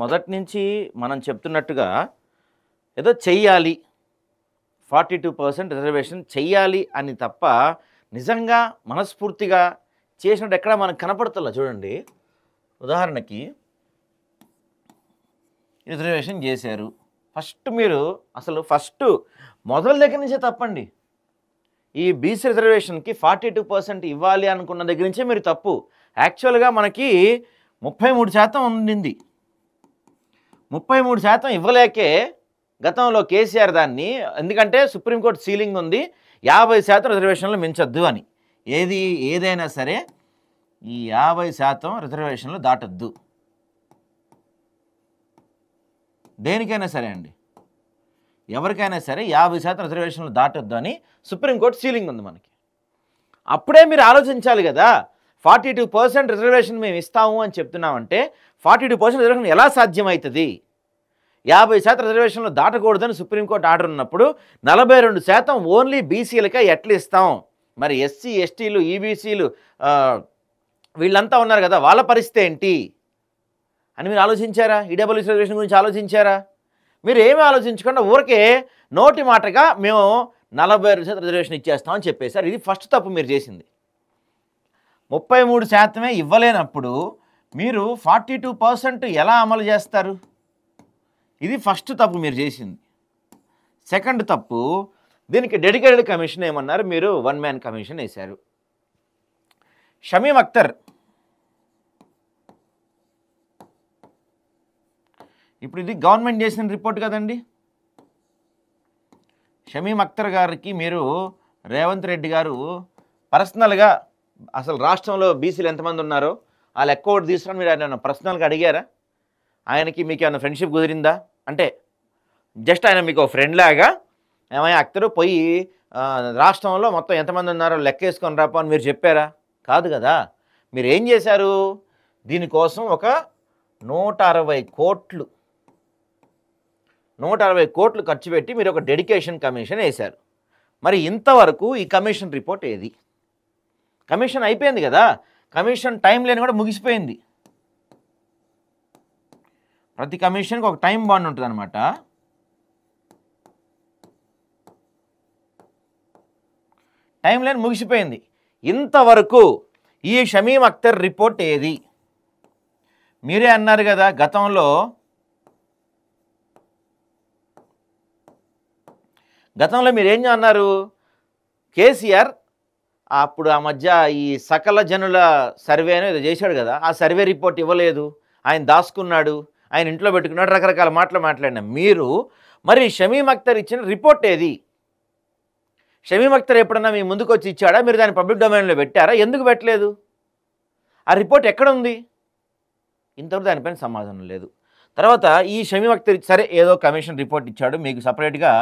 మొదటి నుంచి మనం చెప్తున్నట్టుగా ఏదో చెయ్యాలి 42% రిజర్వేషన్ చెయ్యాలి అని తప్ప నిజంగా మనస్ఫూర్తిగా చేసినట్టు ఎక్కడ మనకు కనపడుతుందా చూడండి. ఉదాహరణకి రిజర్వేషన్ చేశారు. మీరు ఫస్ట్ మొదల దగ్గర నుంచే తప్పండి. ఈ బీసీ రిజర్వేషన్కి 42% ఇవ్వాలి అనుకున్న దగ్గర నుంచే మీరు తప్పు. యాక్చువల్గా మనకి 33% ఉండింది. 33% ఇవ్వలేకే గతంలో కేసీఆర్ దాన్ని, ఎందుకంటే సుప్రీంకోర్టు సీలింగ్ ఉంది 50% రిజర్వేషన్లు మించొద్దు అని. ఏదైనా సరే ఈ 50% రిజర్వేషన్లు దాటొద్దు. దేనికైనా సరే అండి, ఎవరికైనా సరే 50% రిజర్వేషన్లు దాటొద్దు అని సుప్రీంకోర్టు సీలింగ్ ఉంది మనకి. అప్పుడే మీరు ఆలోచించాలి కదా, 42% రిజర్వేషన్ మేము ఇస్తాము అని చెప్తున్నామంటే 42% రిజర్వేషన్ ఎలా సాధ్యమవుతుంది? 50% రిజర్వేషన్లు దాటకూడదని సుప్రీంకోర్టు ఆర్డర్ ఉన్నప్పుడు 42% ఓన్లీ బీసీలకే ఎట్లా ఇస్తాం? మరి ఎస్సీ ఎస్టీలు ఈబీసీలు వీళ్ళంతా ఉన్నారు కదా, వాళ్ళ పరిస్థితి ఏంటి అని మీరు ఆలోచించారా? ఈడబ్ల్యూఎస్ రిజర్వేషన్ గురించి ఆలోచించారా? మీరు ఏమీ ఆలోచించకుండా ఊరికే నోటి మాటగా మేము 42% రిజర్వేషన్ ఇచ్చేస్తామని చెప్పేశారు. ఇది ఫస్ట్ తప్పు మీరు చేసింది. 33% ఇవ్వలేనప్పుడు మీరు 42% ఎలా అమలు చేస్తారు? ఇది ఫస్ట్ తప్పు మీరు చేసింది. సెకండ్ తప్పు, దీనికి డెడికేటెడ్ కమిషన్ ఏమన్నారు, మీరు 1 మ్యాన్ కమిషన్ వేశారు. షమీమ్ అఖ్తర్, ఇప్పుడు ఇది గవర్నమెంట్ చేసిన రిపోర్ట్ కదండి. షమీమ్ అఖ్తర్ గారికి మీరు రేవంత్ రెడ్డి గారు పర్సనల్గా అసలు రాష్ట్రంలో బీసీలు ఎంతమంది ఉన్నారో ఆ లెక్క ఒకటి తీసుకుని మీరు ఆయన పర్సనల్గా అడిగారా? ఆయనకి మీకు ఏమైనా ఫ్రెండ్షిప్ కుదిరిందా? అంటే జస్ట్ ఆయన మీకు ఫ్రెండ్ లాగా ఏమైనా అఖ్తరు పోయి రాష్ట్రంలో మొత్తం ఎంతమంది ఉన్నారో లెక్క వేసుకొని రాపో అని మీరు చెప్పారా? కాదు కదా. మీరు ఏం చేశారు? దీనికోసం ఒక 160 కోట్లు ఖర్చు పెట్టి మీరు ఒక డెడికేషన్ కమిషన్ వేశారు. మరి ఇంతవరకు ఈ కమిషన్ రిపోర్ట్ ఏది? కమిషన్ అయిపోయింది కదా, కమిషన్ టైం లైన్ కూడా ముగిసిపోయింది. ప్రతి కమిషన్కి ఒక టైం బాండ్ ఉంటుంది అనమాట. టైం లైన్ ముగిసిపోయింది. ఇంతవరకు ఈ షమీమ్ అఖ్తర్ రిపోర్ట్ ఏది? మీరే అన్నారు కదా గతంలో మీరేం అన్నారు, కేసీఆర్ అప్పుడు ఆ మధ్య ఈ సకల జనుల సర్వే అనేది చేశాడు కదా, ఆ సర్వే రిపోర్ట్ ఇవ్వలేదు, ఆయన దాచుకున్నాడు, ఆయన ఇంట్లో పెట్టుకున్నాడు, రకరకాల మాటలు మాట్లాడినా మీరు. మరి షమీమ్ అఖ్తర్ ఇచ్చిన రిపోర్ట్ ఏది? షమీమ్ అఖ్తర్ ఎప్పుడన్నా మీ ముందుకు వచ్చి ఇచ్చాడా? మీరు దాన్ని పబ్లిక్ డొమైన్లో పెట్టారా? ఎందుకు పెట్టలేదు? ఆ రిపోర్ట్ ఎక్కడ ఉంది? ఇంతవరకు దానిపైన సమాధానం లేదు. తర్వాత ఈ షమీమ్ అఖ్తర్ సరే ఏదో కమిషన్ రిపోర్ట్ ఇచ్చాడు, మీకు సపరేట్గా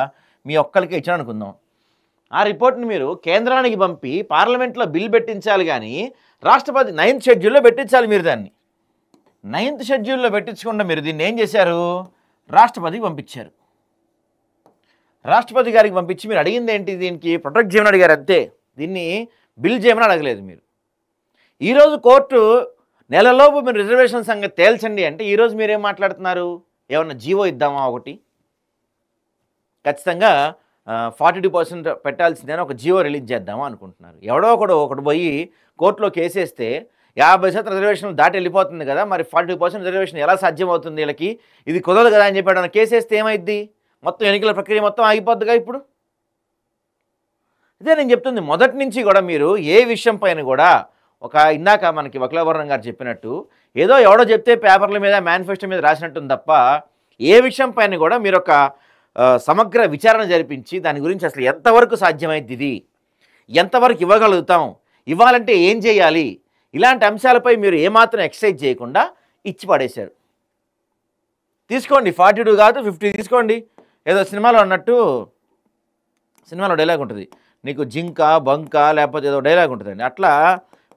మీ ఒక్కరికే ఇచ్చాడు అనుకుందాం. ఆ రిపోర్ట్ని మీరు కేంద్రానికి పంపి పార్లమెంట్లో బిల్ పెట్టించాలి, కానీ రాష్ట్రపతి 9th షెడ్యూల్లో పెట్టించాలి. మీరు దాన్ని 9th షెడ్యూల్లో పెట్టించకుండా మీరు దీన్ని ఏం చేశారు? రాష్ట్రపతికి పంపించారు. రాష్ట్రపతి గారికి పంపించి మీరు అడిగింది ఏంటి? దీనికి ప్రొటెక్ట్ చేయమని అడిగారు అంతే, దీన్ని బిల్ చేయమని అడగలేదు మీరు. ఈరోజు కోర్టు నెలలోపు మీరు రిజర్వేషన్ సంగతి తేల్చండి అంటే ఈరోజు మీరేం మాట్లాడుతున్నారు? ఏమన్నా జీవో ఇద్దామా? ఒకటి ఖచ్చితంగా 42% పెట్టాల్సిందని ఒక జీవో రిలీజ్ చేద్దామా అనుకుంటున్నారు. ఎవడో ఒకడు పోయి కోర్టులో కేసేస్తే 50% రిజర్వేషన్లు దాటి వెళ్ళిపోతుంది కదా, మరి 42% రిజర్వేషన్ ఎలా సాధ్యమవుతుంది వీళ్ళకి? ఇది కుదరదు కదా అని చెప్పాడు. కేసేస్తే ఏమైద్ది? మొత్తం ఎన్నికల ప్రక్రియ మొత్తం ఆగిపోద్దిగా. ఇప్పుడు ఇదే నేను చెప్తుంది. మొదటి నుంచి కూడా మీరు ఏ విషయం పైన కూడా ఇందాక మనకి వకలాభరణం గారు చెప్పినట్టు ఏదో ఎవడో చెప్తే పేపర్ల మీద మేనిఫెస్టో మీద రాసినట్టుంది తప్ప ఏ విషయం పైన కూడా మీరు ఒక సమగ్ర విచారణ జరిపించి దాని గురించి అసలు ఎంతవరకు సాధ్యమైంది, ఇది ఎంతవరకు ఇవ్వగలుగుతాం, ఇవ్వాలంటే ఏం చేయాలి, ఇలాంటి అంశాలపై మీరు ఏమాత్రం ఎక్సర్సైజ్ చేయకుండా ఇచ్చి పడేశారు. తీసుకోండి 42 కాదు 50 తీసుకోండి. ఏదో సినిమాలో అన్నట్టు, సినిమాలో డైలాగ్ ఉంటుంది, నీకు జింక బంక లేకపోతే ఏదో డైలాగ్ ఉంటుందండి, అట్లా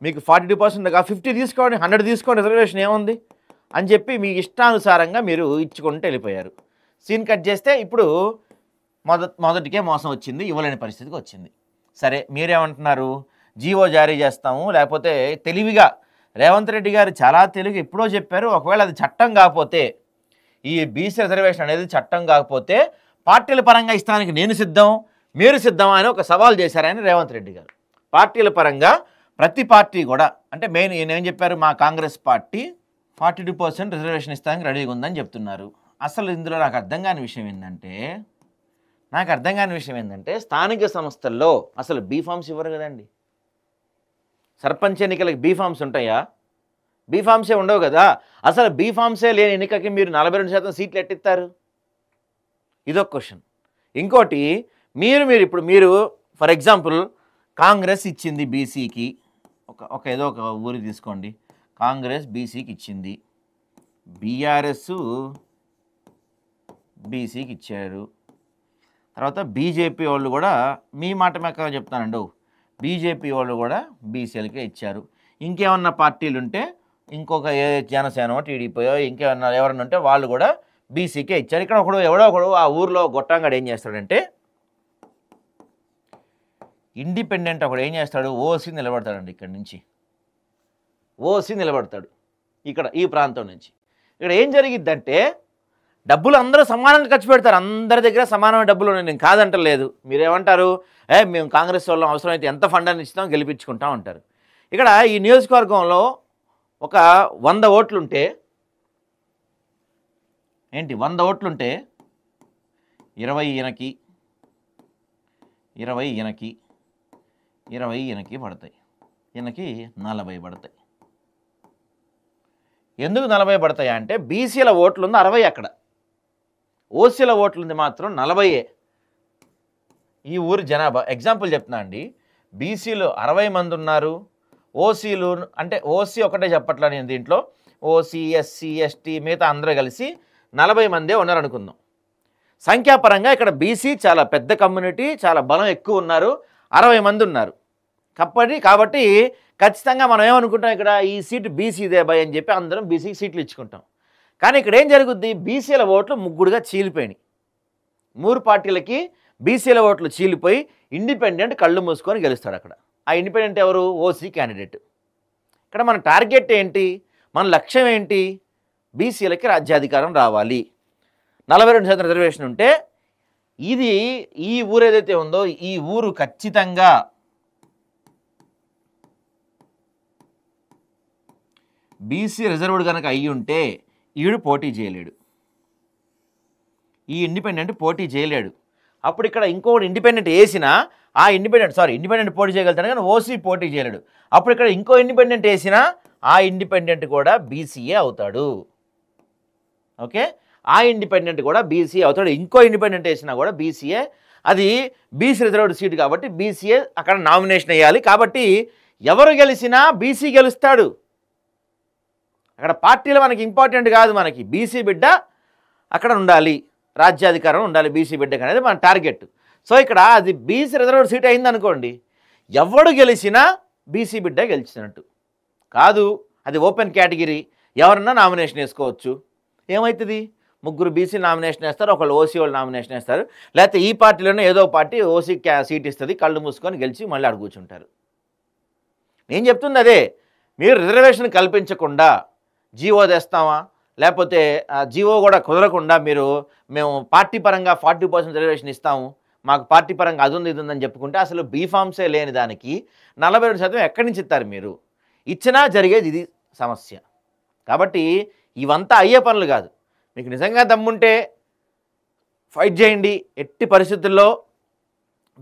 మీకు 42% 50 తీసుకోండి, 100 తీసుకోండి, రిజర్వేషన్ ఏముంది అని చెప్పి మీ ఇష్టానుసారంగా మీరు ఇచ్చుకుంటూ వెళ్ళిపోయారు. సీన్ కట్ చేస్తే ఇప్పుడు మొదటికే మోసం వచ్చింది, ఇవ్వలేని పరిస్థితికి వచ్చింది. సరే మీరేమంటున్నారు? జీవో జారీ చేస్తాము, లేకపోతే తెలివిగా రేవంత్ రెడ్డి గారు చాలా తెలివిగా ఎప్పుడో చెప్పారు, ఒకవేళ అది చట్టం కాకపోతే ఈ బీసీ రిజర్వేషన్ అనేది చట్టం కాకపోతే పార్టీల పరంగా ఇస్తానికి నేను సిద్ధం, మీరు సిద్ధమా అని ఒక సవాల్ చేశారని రేవంత్ రెడ్డి గారు. పార్టీల పరంగా ప్రతి పార్టీ కూడా అంటే మెయిన్ ఏం చెప్పారు, మా కాంగ్రెస్ పార్టీ 42% రిజర్వేషన్ ఇస్తానికి రెడీగా ఉందని చెప్తున్నారు. అసలు ఇందులో నాకు అర్థం కాని విషయం ఏంటంటే స్థానిక సంస్థల్లో అసలు బీఫామ్స్ ఇవ్వరు కదండి. సర్పంచ్ ఎన్నికలకు బీఫామ్స్ ఉంటాయా? బీఫామ్సే ఉండవు కదా. అసలు బీఫామ్సే లేని ఎన్నికకి మీరు 42% సీట్లు ఎట్టిస్తారు? ఇదొక క్వశ్చన్. ఇంకోటి మీరు ఫర్ ఎగ్జాంపుల్ కాంగ్రెస్ ఇచ్చింది బీసీకి ఏదో ఒక ఊరి తీసుకోండి, కాంగ్రెస్ బీసీకి ఇచ్చింది, బీఆర్ఎస్ బీసీకి ఇచ్చారు, తర్వాత బీజేపీ వాళ్ళు కూడా మీ మాట మేక చెప్తానండు, బీజేపీ వాళ్ళు కూడా బీసీలకే ఇచ్చారు. ఇంకేమన్నా పార్టీలు ఉంటే ఇంకొక జనసేన టీడీపీయో ఇంకేమన్నా ఎవరన్నా ఉంటే వాళ్ళు కూడా బీసీకే ఇచ్చారు. ఇక్కడ ఎవడో ఒకడు ఆ ఊర్లో గొట్టంగాడు ఏం చేస్తాడంటే ఇండిపెండెంట్ ఒకడు ఏం చేస్తాడు, ఓసీ నిలబడతాడండి. ఇక్కడి నుంచి ఓసీ నిలబడతాడు ఇక్కడ ఈ ప్రాంతం నుంచి. ఇక్కడ ఏం జరిగిద్దంటే డబ్బులు అందరూ సమానంగా ఖర్చు పెడతారు, అందరి దగ్గర సమానమైన డబ్బులు ఉన్నాయి, నేను కాదంటలేదు. మీరేమంటారు, మేము కాంగ్రెస్ వాళ్ళం అవసరమైతే ఎంత ఫండ్ అని ఇస్తాం గెలిపించుకుంటాం అంటారు. ఇక్కడ ఈ నియోజకవర్గంలో ఒక 100 ఓట్లుంటే 100 ఓట్లుంటే 20 ఈయనకి 20 ఈయనకి 20 ఈయనకి పడతాయి, ఈయనకి 40 పడతాయి. ఎందుకు 40 పడతాయి అంటే బీసీల ఓట్లు ఉంది 60 అక్కడ, ఓసీల ఓట్లు ఉంది మాత్రం 40. ఈ ఊరి జనాభా ఎగ్జాంపుల్ చెప్తున్నా అండి, బీసీలు 60 మంది ఉన్నారు, ఓసీలు అంటే ఓసీ ఒకటే చెప్పట్లా నేను, దీంట్లో ఓసీ ఎస్సీ ఎస్టీ మిగతా అందరూ కలిసి 40 మందే ఉన్నారు అనుకుందాం. సంఖ్యాపరంగా ఇక్కడ బీసీ చాలా పెద్ద కమ్యూనిటీ, చాలా బలం ఎక్కువ ఉన్నారు, 60 మంది ఉన్నారు. కాబట్టి ఖచ్చితంగా మనం ఏమనుకుంటాం, ఇక్కడ ఈ సీటు బీసీదే భయ్ అని చెప్పి అందరం బీసీకి సీట్లు ఇచ్చుకుంటాం. కానీ ఇక్కడ ఏం జరుగుద్ది, బీసీల ఓట్లు ముగ్గురుగా చీలిపోయినాయి. 3 పార్టీలకి బీసీల ఓట్లు చీలిపోయి ఇండిపెండెంట్ కళ్ళు మూసుకొని గెలుస్తాడు అక్కడ. ఆ ఇండిపెండెంట్ ఎవరు, ఓసీ క్యాండిడేట్. ఇక్కడ మన టార్గెట్ ఏంటి, మన లక్ష్యం ఏంటి, బీసీలకి రాజ్యాధికారం రావాలి, 42% రిజర్వేషన్ ఉంటే ఇది ఈ ఊరు ఏదైతే ఉందో ఈ ఊరు ఖచ్చితంగా బీసీ రిజర్వ్డ్ కనుక అయ్యి ఉంటే ఈడు పోటీ చేయలేడు, ఈ ఇండిపెండెంట్ పోటీ చేయలేడు. అప్పుడు ఇక్కడ ఇంకొకటి ఇండిపెండెంట్ వేసినా ఆ ఇండిపెండెంట్ పోటీ చేయగలుగుతాడు కానీ ఓసీ పోటీ చేయలేడు. అప్పుడు ఇక్కడ ఇంకో ఇండిపెండెంట్ వేసినా ఆ ఇండిపెండెంట్ కూడా బీసీఏ అవుతాడు. ఓకే, ఆ ఇండిపెండెంట్ కూడా బీసీఏ అవుతాడు. ఇంకో ఇండిపెండెంట్ వేసినా కూడా బీసీఏ, అది బీసీ రిజర్వ్డ్ సీట్ కాబట్టి బీసీఏ అక్కడ నామినేషన్ వేయాలి. కాబట్టి ఎవరు గెలిచినా బీసీ గెలుస్తాడు. అక్కడ పార్టీలు మనకి ఇంపార్టెంట్ కాదు, మనకి బీసీ బిడ్డ అక్కడ ఉండాలి, రాజ్యాధికారం ఉండాలి బీసీ బిడ్డకి అనేది మన టార్గెట్. సో ఇక్కడ అది బీసీ రిజర్వ్డ్ సీట్ అయిందనుకోండి, ఎవడు గెలిచినా బీసీ బిడ్డ గెలిచినట్టు కాదు, అది ఓపెన్ కేటగిరీ, ఎవరన్నా నామినేషన్ వేసుకోవచ్చు. ఏమవుతుంది, 3 బీసీ నామినేషన్ వేస్తారు, ఒకళ్ళు ఓసీ వాళ్ళు నామినేషన్ వేస్తారు, లేకపోతే ఈ పార్టీలోనే ఏదో పార్టీ ఓసీ సీట్ ఇస్తుంది, కళ్ళు మూసుకొని గెలిచి మళ్ళీ అడుగు కూర్చుంటారు. నేను చెప్తుంది అదే, మీరు రిజర్వేషన్ కల్పించకుండా జీవో తెస్తామా, లేకపోతే జీవో కూడా కుదరకుండా మేము పార్టీ పరంగా 40% రిజర్వేషన్ ఇస్తాము, మాకు పార్టీ పరంగా అది ఉంది ఇది ఉందని చెప్పుకుంటే అసలు బీఫామ్సే లేని దానికి 42% ఎక్కడి నుంచి ఇస్తారు మీరు? ఇచ్చినా జరిగేది ఇది సమస్య. కాబట్టి ఇవంతా అయ్యే పనులు కాదు. మీకు నిజంగా దమ్ముంటే ఫైట్ చేయండి, ఎట్టి పరిస్థితుల్లో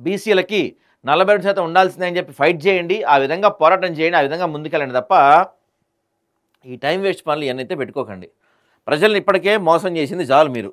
బీసీలకి 42% ఉండాల్సిందే అని చెప్పి ఫైట్ చేయండి, ఆ విధంగా పోరాటం చేయండి, ఆ విధంగా ముందుకెళ్ళండి తప్ప ఈ టైం వేస్ట్ పనులు ఇవన్నైతే పెట్టుకోకండి. ప్రజల్ని ఇప్పటికే మోసం చేసింది చాలు మీరు.